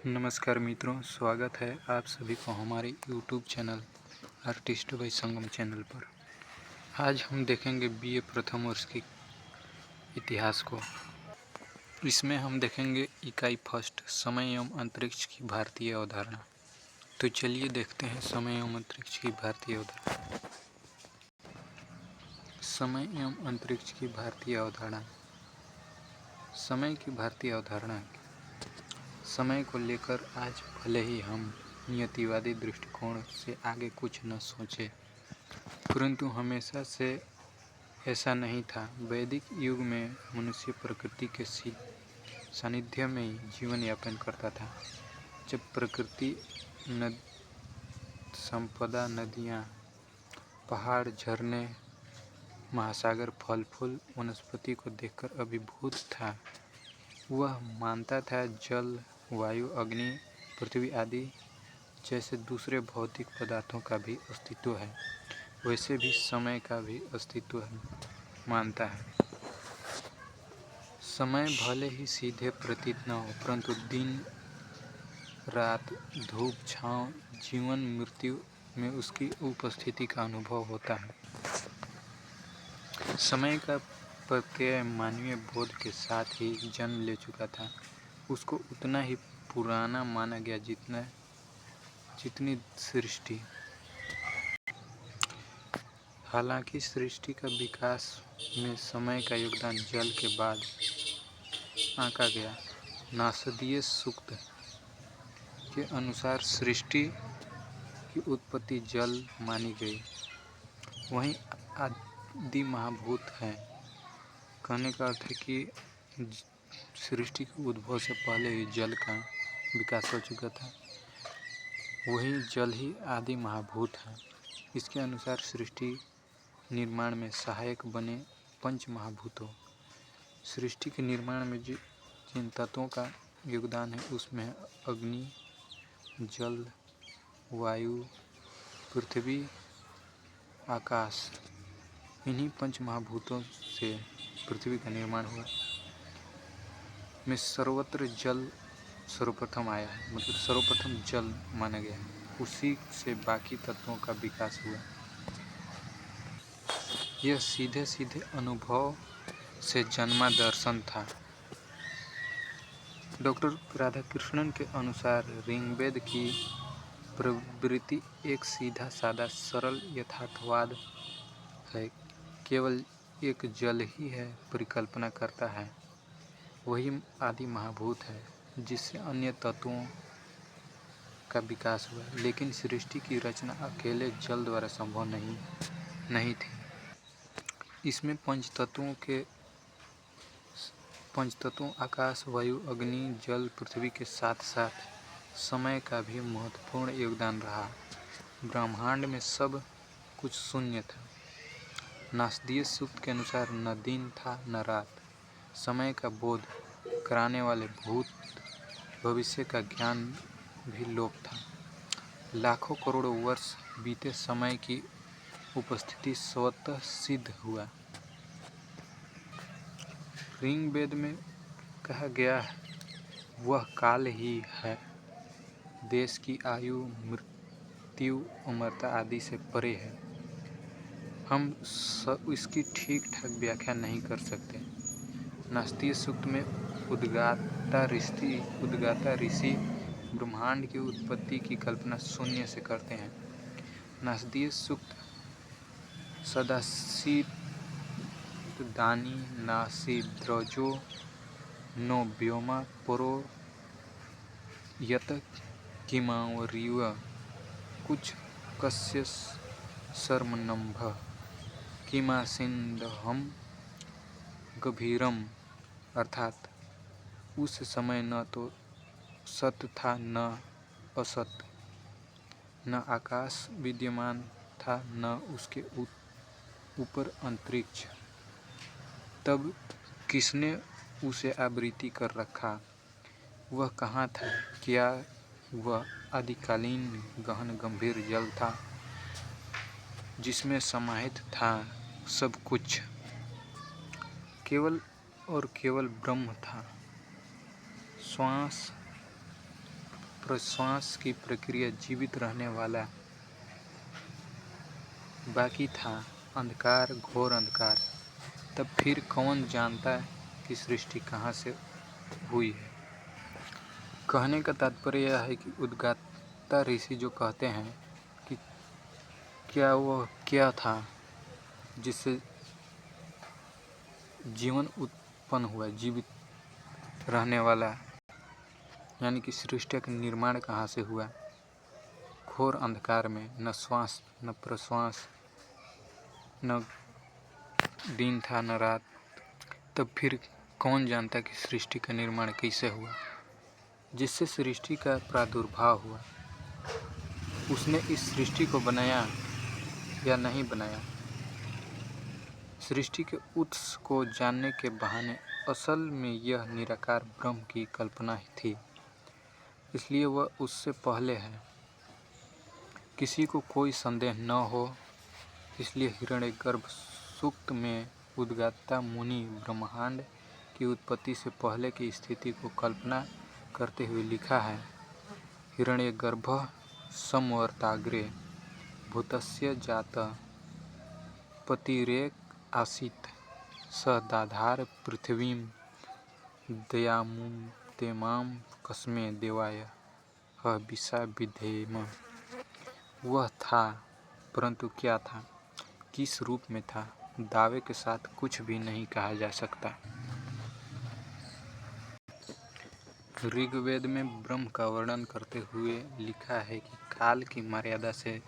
नमस्कार मित्रों, स्वागत है आप सभी को हमारे YouTube चैनल आर्टिस्ट बाय संगम चैनल पर। आज हम देखेंगे बीए प्रथम वर्ष की इतिहास को। इसमें हम देखेंगे इकाई फर्स्ट, समय एवं अंतरिक्ष की भारतीय अवधारणा। तो चलिए देखते हैं समय एवं अंतरिक्ष की भारतीय अवधारणा। समय एवं अंतरिक्ष की भारतीय अवधारणा। समय की भारतीय अवधारणा। समय को लेकर आज भले ही हम नियतिवादी दृष्टिकोण से आगे कुछ न सोचें, परंतु हमेशा से ऐसा नहीं था। वैदिक युग में मनुष्य प्रकृति के सानिध्य में ही जीवन यापन करता था। जब प्रकृति संपदा, नदियाँ, पहाड़, झरने, महासागर, फल फूल, वनस्पति को देखकर अभिभूत था। वह मानता था जल, वायु, अग्नि, पृथ्वी आदि जैसे दूसरे भौतिक पदार्थों का भी अस्तित्व है, वैसे भी समय का भी अस्तित्व मानता है। समय भले ही सीधे प्रतीत न हो, परंतु दिन रात, धूप छाँव, जीवन मृत्यु में उसकी उपस्थिति का अनुभव होता है। समय का प्रत्यय मानवीय बोध के साथ ही जन्म ले चुका था। उसको उतना ही पुराना माना गया जितनी सृष्टि। हालांकि सृष्टि का विकास में समय का योगदान जल के बाद आंका गया। नासदीय सूक्त के अनुसार सृष्टि की उत्पत्ति जल मानी गई। वहीं आदि महाभूत है। कहने का अर्थ है कि सृष्टि के उद्भव से पहले ही जल का विकास हो चुका था। वही जल ही आदि महाभूत है। इसके अनुसार सृष्टि निर्माण में सहायक बने पंच महाभूतों। सृष्टि के निर्माण में जिन तत्वों का योगदान है उसमें है अग्नि, जल, वायु, पृथ्वी, आकाश। इन्हीं पंच महाभूतों से पृथ्वी का निर्माण हुआ। में सर्वत्र जल सर्वप्रथम आया है, मतलब सर्वप्रथम जल माना गया है। उसी से बाकी तत्वों का विकास हुआ। यह सीधे सीधे अनुभव से जन्मा दर्शन था। डॉक्टर राधाकृष्णन के अनुसार ऋग्वेद की प्रवृत्ति एक सीधा साधा सरल यथार्थवाद है। केवल एक जल ही है परिकल्पना करता है। वही आदि महाभूत है जिससे अन्य तत्वों का विकास हुआ। लेकिन सृष्टि की रचना अकेले जल द्वारा संभव नहीं थी। इसमें पंचतत्वों आकाश, वायु, अग्नि, जल, पृथ्वी के साथ साथ समय का भी महत्वपूर्ण योगदान रहा। ब्रह्मांड में सब कुछ शून्य था। नासदीय सूक्त के अनुसार न दिन था न रात। समय का बोध कराने वाले भूत भविष्य का ज्ञान भी लोप था। लाखों करोड़ों वर्ष बीते, समय की उपस्थिति स्वतः सिद्ध हुआ। ऋग्वेद में कहा गया है, वह काल ही है। देश की आयु, मृत्यु, अमरता आदि से परे है। हम इसकी ठीक ठाक व्याख्या नहीं कर सकते। नासदीय सूक्त में उद्गाता ऋषि ब्रह्मांड की उत्पत्ति की कल्पना शून्य से करते हैं। नासदीय सूक्त सदासीत दानी नासी द्रजो नो व्योमा परो यत किमावरिव कुछ कस्य शर्मनंभ किमासिंदहम गभीरम। अर्थात उस समय न तो सत था न असत, न आकाश विद्यमान था न उसके ऊपर अंतरिक्ष। तब किसने उसे आवृत्ति कर रखा? वह कहाँ था? क्या वह आदिकालीन गहन गंभीर जल था जिसमें समाहित था सब कुछ? केवल और केवल ब्रह्म था। श्वास प्रश्वास की प्रक्रिया जीवित रहने वाला बाकी था, अंधकार, घोर अंधकार। तब फिर कौन जानता कि सृष्टि कहाँ से हुई है। कहने का तात्पर्य यह है कि उद्गाता ऋषि जो कहते हैं कि क्या वह क्या था जिससे जीवन उत्पन्न हुआ, जीवित रहने वाला, यानी कि सृष्टि का निर्माण कहाँ से हुआ। घोर अंधकार में न श्वास न प्रश्वास, न दिन था न रात। तब फिर कौन जानता कि सृष्टि का निर्माण कैसे हुआ, जिससे सृष्टि का प्रादुर्भाव हुआ। उसने इस सृष्टि को बनाया या नहीं बनाया। सृष्टि के उत्स को जानने के बहाने असल में यह निराकार ब्रह्म की कल्पना ही थी, इसलिए वह उससे पहले है। किसी को कोई संदेह न हो, इसलिए हिरण्यगर्भ सूक्त में उद्गाता मुनि ब्रह्मांड की उत्पत्ति से पहले की स्थिति को कल्पना करते हुए लिखा है। हिरण्यगर्भः संवर्ताग्रे भूतस्य जातः पतिरेक आसीत् स दाधार पृथ्वीं दयामुतेमां कस्मै देवाय हविषा विधेम। वह था, परंतु क्या था, किस रूप में था, दावे के साथ कुछ भी नहीं कहा जा सकता। ऋग्वेद में ब्रह्म का वर्णन करते हुए लिखा है कि काल की मर्यादा से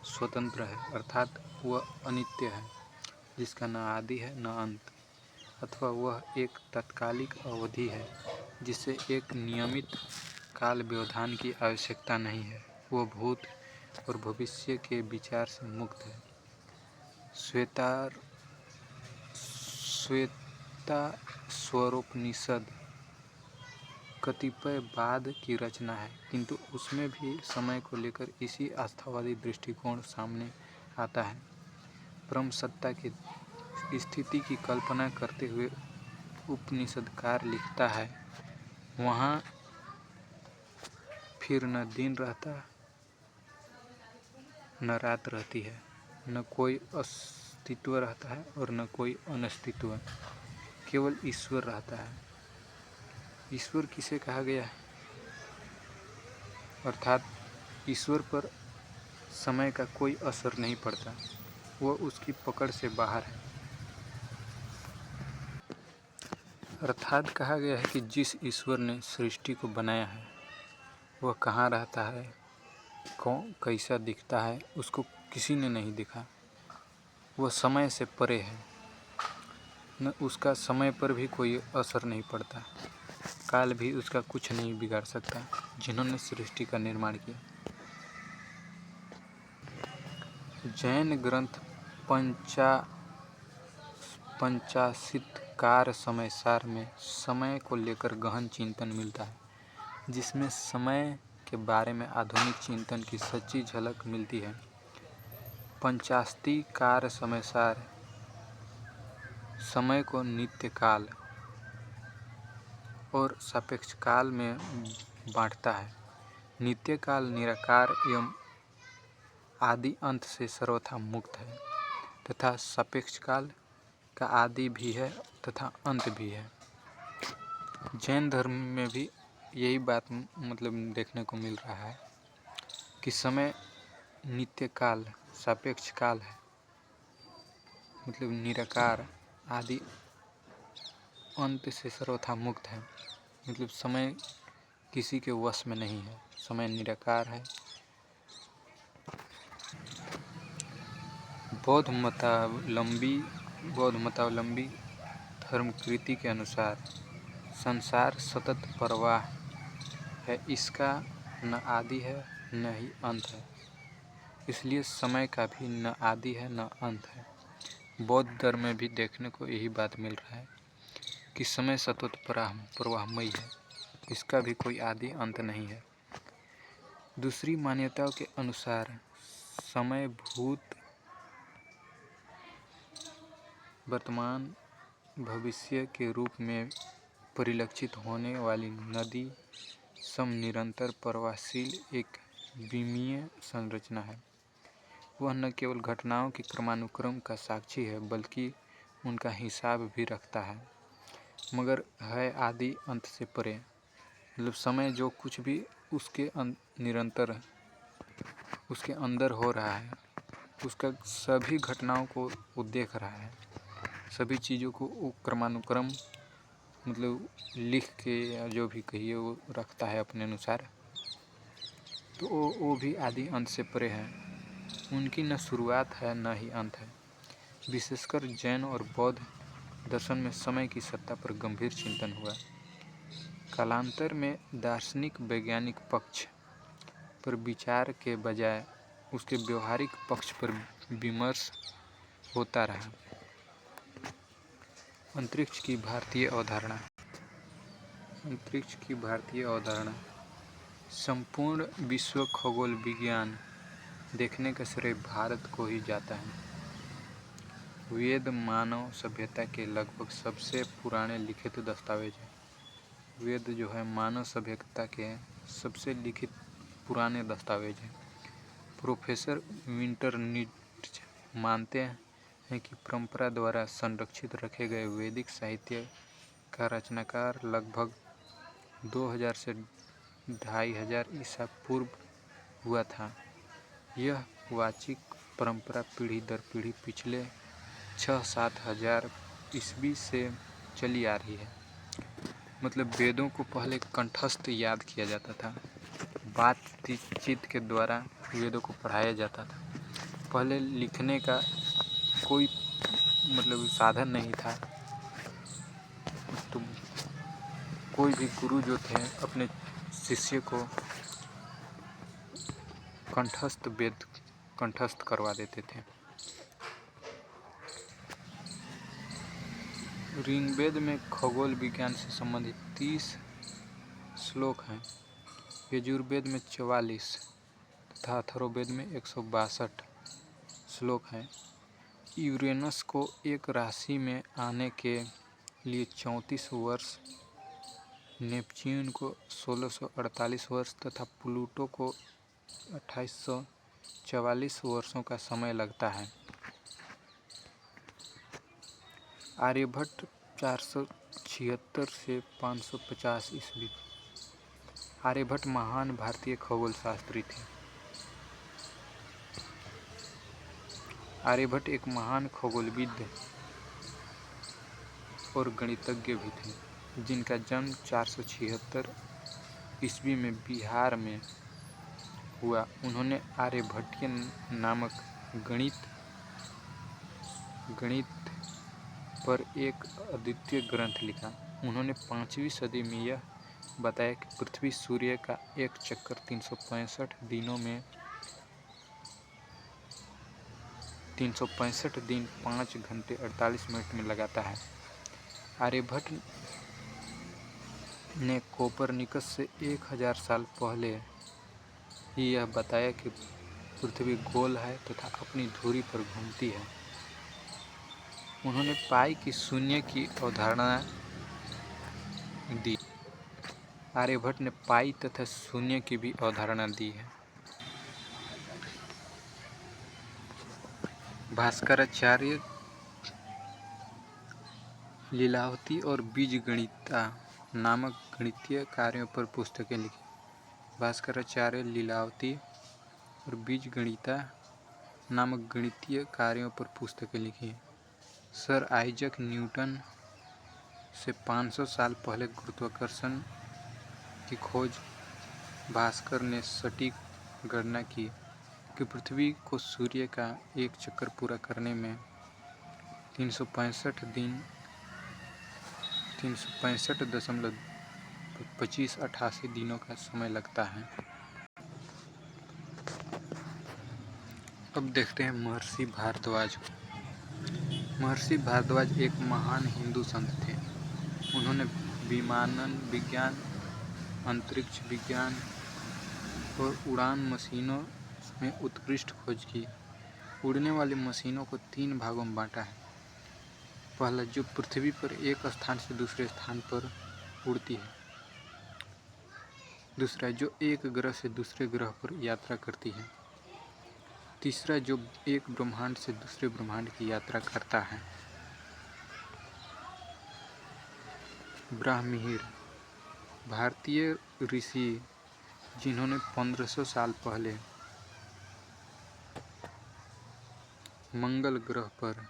स्वतंत्र है, अर्थात वह अनित्य है, जिसका न आदि है न अंत, अथवा वह एक तात्कालिक अवधि है जिससे एक नियमित काल व्यवधान की आवश्यकता नहीं है। वह भूत और भविष्य के विचार से मुक्त है। श्वेताश्वरोपनिषद कतिपय बाद की रचना है, किंतु उसमें भी समय को लेकर इसी आस्थावादी दृष्टिकोण सामने आता है। परम सत्ता की स्थिति की कल्पना करते हुए उपनिषदकार लिखता है, वहाँ फिर न दिन रहता न रात रहती है, न कोई अस्तित्व रहता है और न कोई अनस्तित्व, केवल ईश्वर रहता है। ईश्वर किसे कहा गया है, अर्थात ईश्वर पर समय का कोई असर नहीं पड़ता, वह उसकी पकड़ से बाहर है। अर्थात कहा गया है कि जिस ईश्वर ने सृष्टि को बनाया है वह कहाँ रहता है, कौन कैसा दिखता है, उसको किसी ने नहीं देखा। वह समय से परे है, न उसका समय पर भी कोई असर नहीं पड़ता, काल भी उसका कुछ नहीं बिगाड़ सकता। जिन्होंने सृष्टि का निर्माण किया। जैन ग्रंथ पंचाशीतकार समयसार में समय को लेकर गहन चिंतन मिलता है, जिसमें समय के बारे में आधुनिक चिंतन की सच्ची झलक मिलती है। पंचाशीतकार समयसार समय को नित्य काल और सापेक्ष काल में बांटता है। नित्य काल निराकार एवं आदि अंत से सर्वथा मुक्त है, तथा सापेक्ष काल का आदि भी है तथा अंत भी है। जैन धर्म में भी यही बात देखने को मिल रहा है कि समय नित्य काल सापेक्ष काल है, निराकार आदि अंत से सर्वथा मुक्त है। समय किसी के वश में नहीं है, समय निराकार है। बौद्ध मतावलंबी धर्मकृति के अनुसार संसार सतत प्रवाह है, इसका न आदि है न ही अंत है, इसलिए समय का भी न आदि है न अंत है। बौद्ध धर्म में भी देखने को यही बात मिल रहा है कि समय सतत प्रवाहमयी है, इसका भी कोई आदि अंत नहीं है। दूसरी मान्यताओं के अनुसार समय भूत, वर्तमान, भविष्य के रूप में परिलक्षित होने वाली नदी, समनिरंतर प्रवाहशील एक विमीय संरचना है। वह न केवल घटनाओं के क्रमानुक्रम का साक्षी है बल्कि उनका हिसाब भी रखता है, मगर है आदि अंत से परे। मतलब समय जो कुछ भी उसके निरंतर उसके अंदर हो रहा है, उसका सभी घटनाओं को वो देख रहा है, सभी चीज़ों को वो क्रमानुक्रम मतलब लिख के या जो भी कहिए वो रखता है अपने अनुसार। तो वो भी आदि अंत से परे है, उनकी न शुरुआत है न ही अंत है। विशेषकर जैन और बौद्ध दर्शन में समय की सत्ता पर गंभीर चिंतन हुआ। कालांतर में दार्शनिक वैज्ञानिक पक्ष पर विचार के बजाय उसके व्यवहारिक पक्ष पर विमर्श होता रहा। अंतरिक्ष की भारतीय अवधारणा। अंतरिक्ष की भारतीय अवधारणा। संपूर्ण विश्व खगोल विज्ञान देखने का श्रेय भारत को ही जाता है। वेद मानव सभ्यता के लगभग सबसे पुराने लिखित दस्तावेज हैं। वेद जो है मानव सभ्यता के सबसे लिखित पुराने दस्तावेज हैं। प्रोफेसर विंटरनिट्ज मानते हैं कि परंपरा द्वारा संरक्षित रखे गए वैदिक साहित्य का रचनाकार लगभग 2000 से 2500 ईसा पूर्व हुआ था। यह वाचिक परंपरा पीढ़ी दर पीढ़ी पिछले 6-7 हजार ईस्वी से चली आ रही है। मतलब वेदों को पहले कंठस्थ याद किया जाता था, बातचीत के द्वारा वेदों को पढ़ाया जाता था। पहले लिखने का कोई मतलब साधन नहीं था, तो कोई भी गुरु जो थे अपने शिष्य को कंठस्थ वेद कंठस्थ करवा देते थे। ऋग्वेद में खगोल विज्ञान से संबंधित 30 श्लोक हैं, यजुर्वेद में 44 तथा अथर्ववेद में 162 श्लोक हैं। यूरेनस को एक राशि में आने के लिए 34 वर्ष, नेपच्यून को 1648 वर्ष तथा प्लूटो को 2844 वर्षों का समय लगता है। आर्यभट्ट 476 से 550 ईस्वी। आर्यभट्ट महान भारतीय खगोल शास्त्री थे। आर्यभट्ट एक महान खगोलविद और गणितज्ञ भी थे, जिनका जन्म 476 ईस्वी में बिहार में हुआ। उन्होंने आर्यभट्टीय नामक गणित पर एक अद्वितीय ग्रंथ लिखा। उन्होंने 5वीं सदी में यह बताया कि पृथ्वी सूर्य का एक चक्कर 365 दिन 5 घंटे 48 मिनट में लगाता है। आर्यभट्ट ने कोपरनिकस से 1000 साल पहले ही यह बताया कि पृथ्वी गोल है तथा अपनी धुरी पर घूमती है। उन्होंने पाई की शून्य की अवधारणा दी। आर्यभट्ट ने पाई तथा शून्य की भी अवधारणा दी है। भास्कराचार्य लीलावती और बीजगणिता नामक गणितीय कार्यों पर पुस्तकें लिखी। भास्कराचार्य लीलावती और बीजगणिता नामक गणितीय कार्यों पर पुस्तकें लिखी। सर आइजक न्यूटन से 500 साल पहले गुरुत्वाकर्षण की खोज भास्कर ने सटीक गणना की कि पृथ्वी को सूर्य का एक चक्कर पूरा करने में 365.2588 दिनों का समय लगता है। अब देखते हैं महर्षि भारद्वाज को। महर्षि भारद्वाज एक महान हिंदू संत थे। उन्होंने विमानन विज्ञान, अंतरिक्ष विज्ञान और उड़ान मशीनों में उत्कृष्ट खोज की। उड़ने वाली मशीनों को 3 भागों में बांटा है। पहला, जो पृथ्वी पर एक स्थान से दूसरे स्थान पर उड़ती है। दूसरा जो एक ग्रह से दूसरे ग्रह पर यात्रा करती है। तीसरा जो एक ब्रह्मांड से दूसरे ब्रह्मांड की यात्रा करता है। ब्राह्मण भारतीय ऋषि जिन्होंने 1500 साल पहले मंगल ग्रह पर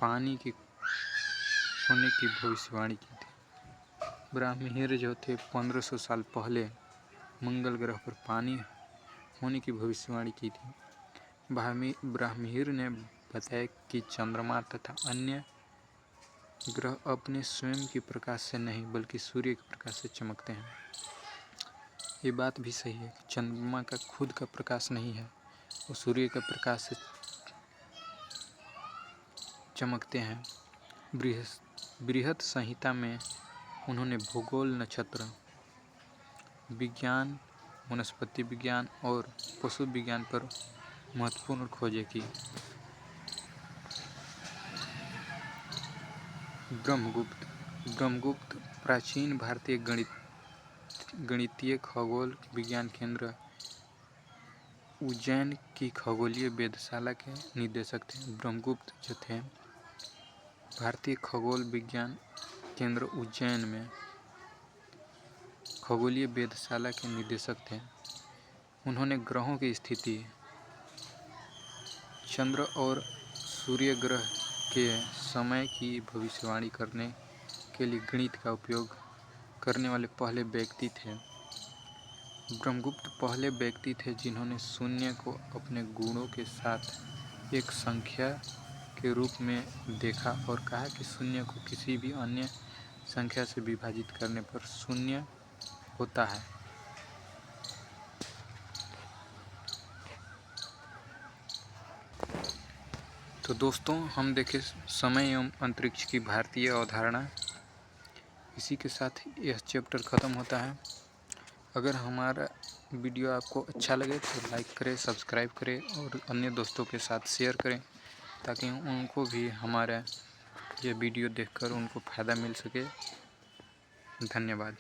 पानी की होने की भविष्यवाणी की थी। ब्राह्मण जो थे 1500 साल पहले मंगल ग्रह पर पानी होने की भविष्यवाणी की थी। ब्राह्मण ने बताया कि चंद्रमा तथा अन्य ग्रह अपने स्वयं की प्रकाश से नहीं बल्कि सूर्य के प्रकाश से चमकते हैं। ये बात भी सही है कि चंद्रमा का खुद का प्रकाश नहीं है, वो सूर्य के प्रकाश से चमकते हैं। बृहत संहिता में उन्होंने भूगोल, नक्षत्र विज्ञान, वनस्पति विज्ञान और पशु विज्ञान पर महत्वपूर्ण खोजें की। ब्रह्मगुप्त प्राचीन भारतीय गणितीय खगोल विज्ञान केंद्र उज्जैन की खगोलीय वेधशाला के निदेशक थे। ब्रह्मगुप्त जो थे भारतीय खगोल विज्ञान केंद्र उज्जैन में खगोलीय वेधशाला के निदेशक थे। उन्होंने ग्रहों की स्थिति, चंद्र और सूर्य ग्रह के समय की भविष्यवाणी करने के लिए गणित का उपयोग करने वाले पहले व्यक्ति थे। ब्रह्मगुप्त पहले व्यक्ति थे जिन्होंने शून्य को अपने गुणों के साथ एक संख्या के रूप में देखा और कहा कि शून्य को किसी भी अन्य संख्या से विभाजित करने पर शून्य होता है। तो दोस्तों, हम देखें समय एवं अंतरिक्ष की भारतीय अवधारणा। इसी के साथ यह चैप्टर ख़त्म होता है। अगर हमारा वीडियो आपको अच्छा लगे तो लाइक करें, सब्सक्राइब करें और अन्य दोस्तों के साथ शेयर करें ताकि उनको भी हमारा ये वीडियो देखकर उनको फ़ायदा मिल सके। धन्यवाद।